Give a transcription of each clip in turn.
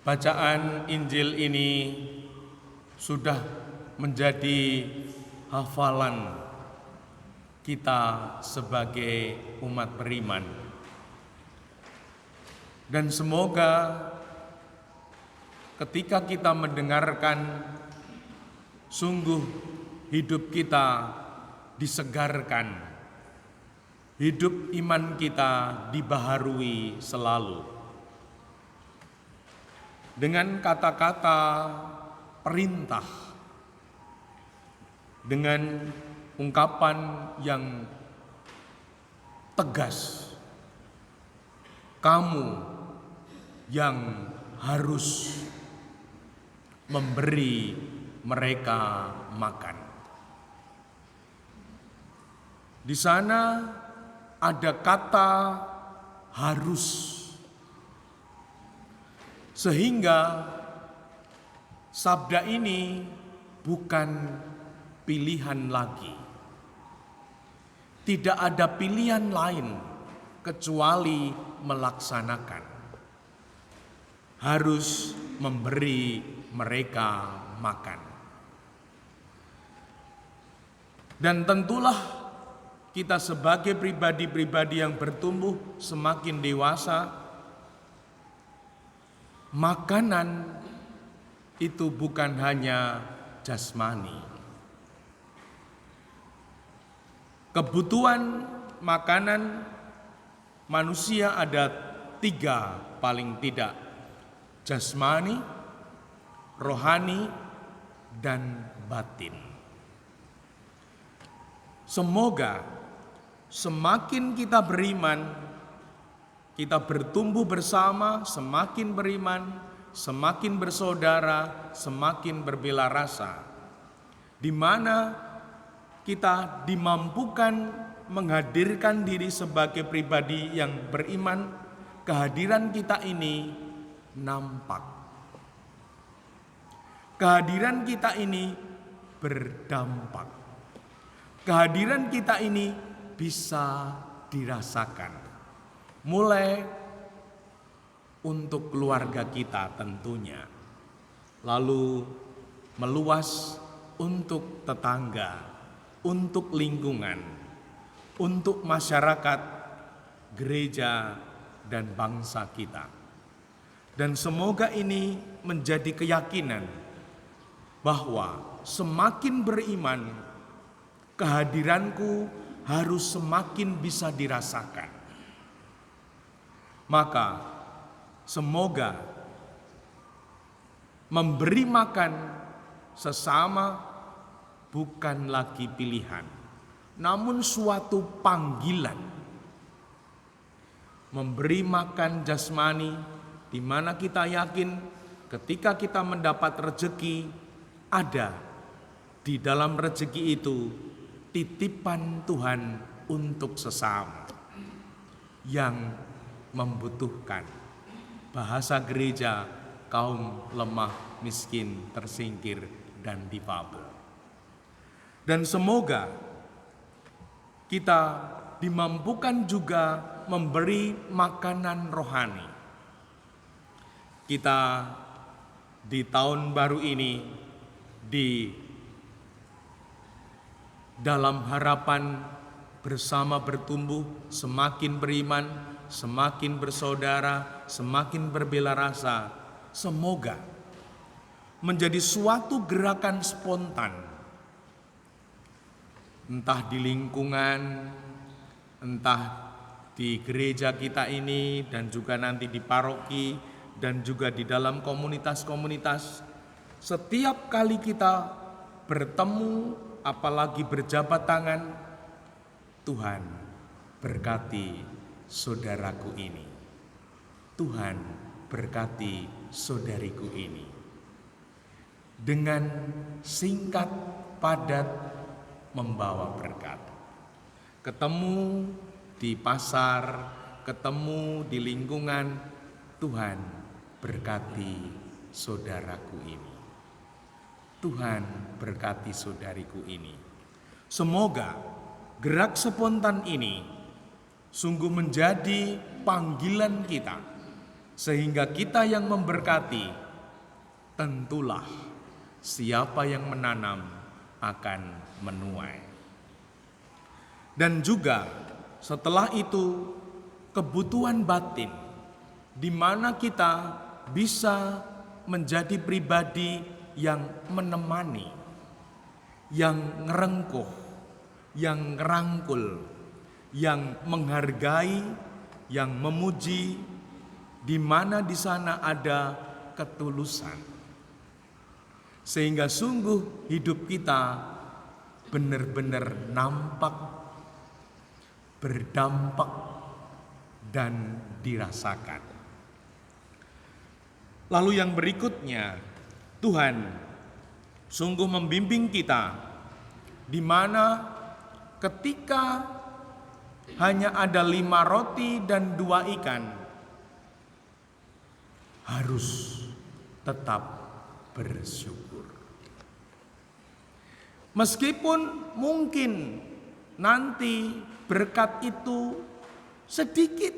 Bacaan Injil ini sudah menjadi hafalan kita sebagai umat beriman. Dan semoga ketika kita mendengarkan, sungguh hidup kita disegarkan, hidup iman kita dibaharui selalu. Dengan kata-kata perintah, dengan ungkapan yang tegas, kamu yang harus memberi mereka makan. Di sana ada kata harus, sehingga sabda ini bukan pilihan lagi. Tidak ada pilihan lain kecuali melaksanakan. Harus memberi mereka makan. Dan tentulah kita sebagai pribadi-pribadi yang bertumbuh semakin dewasa, makanan itu bukan hanya jasmani. Kebutuhan makanan manusia ada 3 paling tidak: jasmani, rohani, dan batin. Semoga semakin kita beriman, kita bertumbuh bersama, semakin beriman, semakin bersaudara, semakin berbela rasa, di mana kita dimampukan menghadirkan diri sebagai pribadi yang beriman. Kehadiran kita ini nampak. Kehadiran kita ini berdampak. Kehadiran kita ini bisa dirasakan. Mulai untuk keluarga kita tentunya, lalu meluas untuk tetangga, untuk lingkungan, untuk masyarakat, gereja, dan bangsa kita. Dan semoga ini menjadi keyakinan bahwa semakin beriman, kehadiranku harus semakin bisa dirasakan. Maka semoga memberi makan sesama bukan lagi pilihan, namun suatu panggilan. Memberi makan jasmani, di mana kita yakin ketika kita mendapat rezeki, ada di dalam rezeki itu titipan Tuhan untuk sesama yang membutuhkan. Bahasa gereja, kaum lemah, miskin, tersingkir, dan difabel. Dan semoga kita dimampukan juga memberi makanan rohani. Kita di tahun baru ini, di dalam harapan bersama bertumbuh, semakin beriman, semakin bersaudara, semakin berbela rasa, semoga menjadi suatu gerakan spontan, entah di lingkungan, entah di gereja kita ini, dan juga nanti di paroki, dan juga di dalam komunitas-komunitas. Setiap kali kita bertemu, apalagi berjabat tangan, Tuhan berkati saudaraku ini, Tuhan berkati saudariku ini. Dengan singkat, padat, membawa berkat. Ketemu di pasar, ketemu di lingkungan, Tuhan berkati saudaraku ini. Tuhan berkati saudariku ini. Semoga gerak spontan ini sungguh menjadi panggilan kita sehingga kita yang memberkati, tentulah siapa yang menanam akan menuai. Dan juga setelah itu kebutuhan batin, di mana kita bisa menjadi pribadi yang menemani, yang ngerengkuh, yang ngerangkul, yang menghargai, yang memuji, di mana di sana ada ketulusan. Sehingga sungguh hidup kita benar-benar nampak, berdampak, dan dirasakan. Lalu yang berikutnya, Tuhan sungguh membimbing kita, di mana ketika hanya ada 5 roti dan 2 ikan, harus tetap bersyukur. Meskipun mungkin nanti berkat itu sedikit,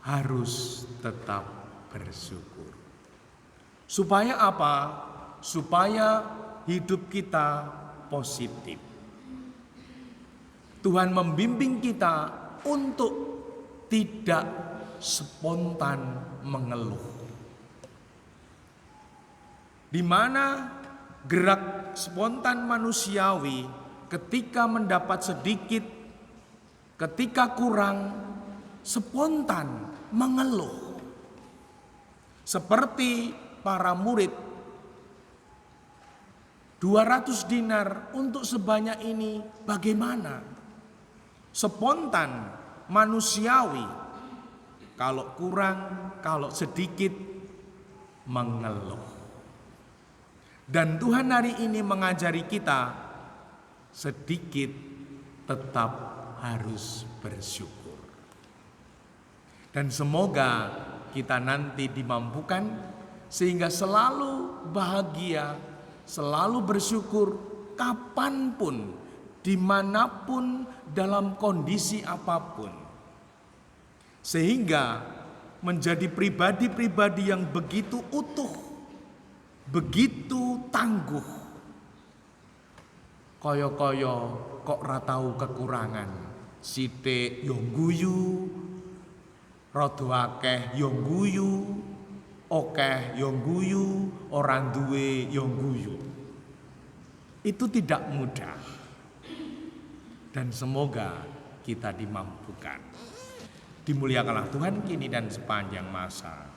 harus tetap bersyukur. Supaya apa? Supaya hidup kita positif. Tuhan membimbing kita untuk tidak spontan mengeluh. Di mana gerak spontan manusiawi ketika mendapat sedikit, ketika kurang, spontan mengeluh. Seperti para murid, 200 dinar untuk sebanyak ini bagaimana? Spontan, manusiawi. Kalau kurang, kalau sedikit, mengeluh. Dan Tuhan hari ini mengajari kita, sedikit tetap harus bersyukur. Dan semoga kita nanti dimampukan sehingga selalu bahagia, selalu bersyukur kapanpun, dimanapun, dalam kondisi apapun. Sehingga menjadi pribadi-pribadi yang begitu utuh, begitu tangguh. Kaya-kaya kok ora tau kekurangan. Sithik yo guyu, rada akeh yo guyu, akeh yo guyu, ora duwe yo guyu. Itu tidak mudah. Dan semoga kita dimampukan. Dimuliakanlah Tuhan kini dan sepanjang masa.